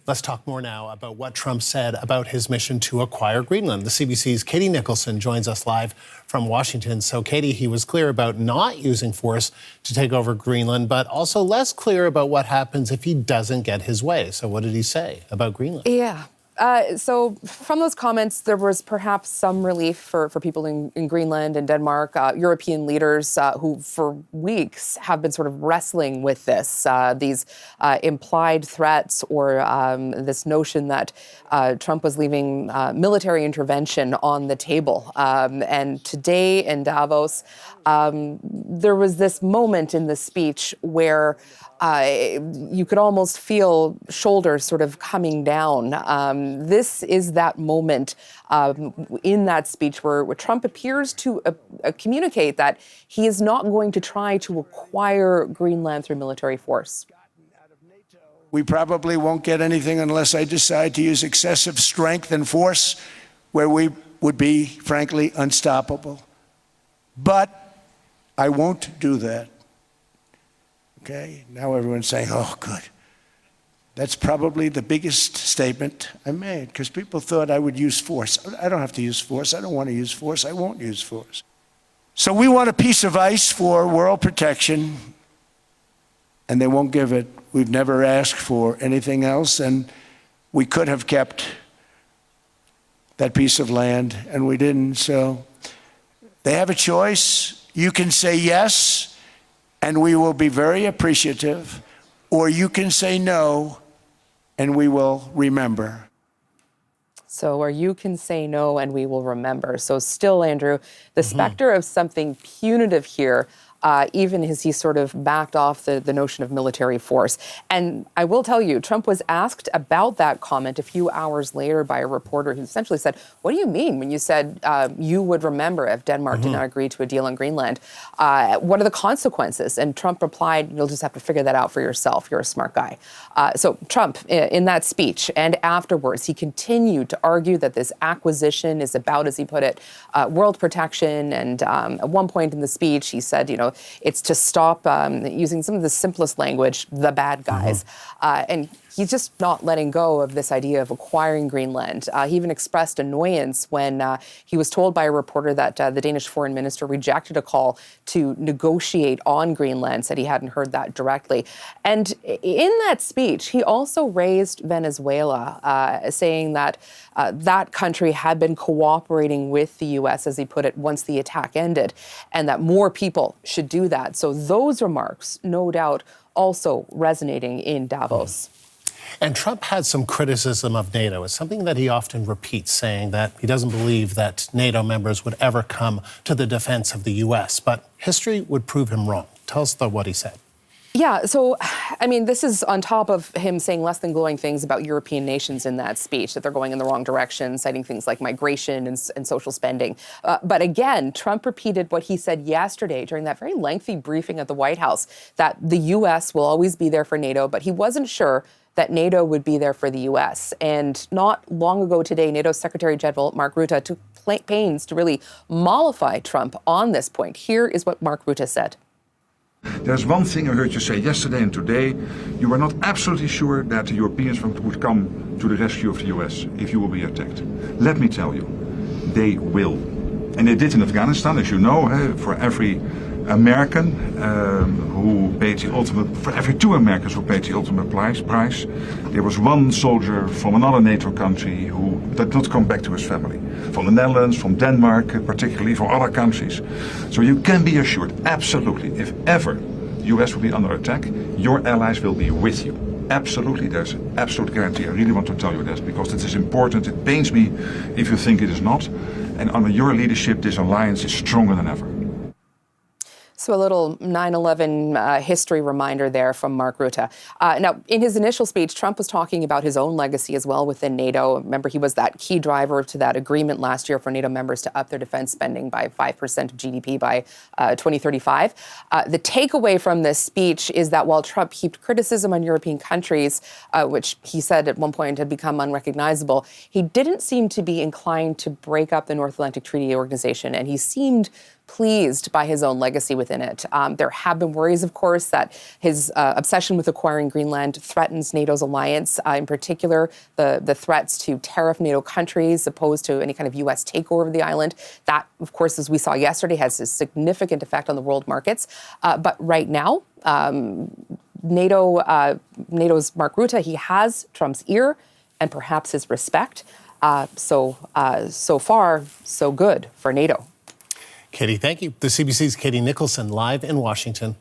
Let's talk more now about what Trump said about his mission to acquire Greenland. The CBC's Katie Nicholson joins us live from Washington. So, Katie, he was clear about not using force to take over Greenland, but also less clear about what happens if he doesn't get his way. So what did he say about Greenland? Yeah. So from those comments, there was perhaps some relief for people in Greenland and Denmark, European leaders who for weeks have been sort of wrestling with this, these implied threats or this notion that Trump was leaving military intervention on the table. And today in Davos, there was this moment in the speech where you could almost feel shoulders sort of coming down. This is that moment in that speech where Trump appears to communicate that he is not going to try to acquire Greenland through military force. We probably won't get anything unless I decide to use excessive strength and force where we would be, frankly, unstoppable. But I won't do that. Okay, now everyone's saying, oh, good. That's probably the biggest statement I made, because people thought I would use force. I don't have to use force. I don't want to use force. I won't use force. So we want a piece of ice for world protection, and they won't give it. We've never asked for anything else, and we could have kept that piece of land, and we didn't. So they have a choice. You can say yes, and we will be very appreciative, or you can say no, and we will remember. So, or you can say no, and we will remember. So still, Andrew, the specter of something punitive here, even as he sort of backed off the notion of military force. And I will tell you, Trump was asked about that comment a few hours later by a reporter who essentially said, what do you mean when you said you would remember if Denmark did not agree to a deal on Greenland? What are the consequences? And Trump replied, you'll just have to figure that out for yourself. You're a smart guy. So Trump, in that speech and afterwards, he continued to argue that this acquisition is about, as he put it, world protection. And at one point in the speech, he said, you know, it's to stop using some of the simplest language, the bad guys. And he's just not letting go of this idea of acquiring Greenland. He even expressed annoyance when he was told by a reporter that the Danish foreign minister rejected a call to negotiate on Greenland, said he hadn't heard that directly. And in that speech, he also raised Venezuela, saying that that country had been cooperating with the U.S., as he put it, once the attack ended, and that more people should do that. So those remarks, no doubt, also resonating in Davos. And Trump had some criticism of NATO. It's something that he often repeats, saying that he doesn't believe that NATO members would ever come to the defense of the U.S., but history would prove him wrong. Tell us what he said. Yeah, so, I mean, this is on top of him saying less than glowing things about European nations in that speech, that they're going in the wrong direction, citing things like migration and social spending. But again, Trump repeated what he said yesterday during that very lengthy briefing at the White House, that the U.S. will always be there for NATO, but he wasn't sure that NATO would be there for the U.S. And not long ago today, NATO's Secretary General Mark Rutte took pains to really mollify Trump on this point. Here is what Mark Rutte said. There's one thing I heard you say yesterday and today. You were not absolutely sure that the Europeans would come to the rescue of the US if you will be attacked. Let me tell you, they will. And they did in Afghanistan, as you know, for every American who paid the ultimate, for every 2 Americans who paid the ultimate price, there was 1 soldier from another NATO country who did not come back to his family. From the Netherlands, from Denmark, particularly from other countries. So you can be assured, absolutely, if ever the US will be under attack, your allies will be with you. Absolutely, there's an absolute guarantee. I really want to tell you this because it is important. It pains me if you think it is not. And under your leadership, this alliance is stronger than ever. So a little 9/11 history reminder there from Mark Rutte. Now, in his initial speech, Trump was talking about his own legacy as well within NATO. Remember, he was that key driver to that agreement last year for NATO members to up their defense spending by 5% of GDP by 2035. The takeaway from this speech is that while Trump heaped criticism on European countries, which he said at one point had become unrecognizable, he didn't seem to be inclined to break up the North Atlantic Treaty Organization, and he seemed pleased by his own legacy within it. There have been worries, of course, that his obsession with acquiring Greenland threatens NATO's alliance, in particular the threats to tariff NATO countries opposed to any kind of U.S. takeover of the island. That, of course, as we saw yesterday, has a significant effect on the world markets. But right now, NATO's Mark Rutte, he has Trump's ear and perhaps his respect. So far, so good for NATO. Katie, thank you. The CBC's Katie Nicholson live in Washington.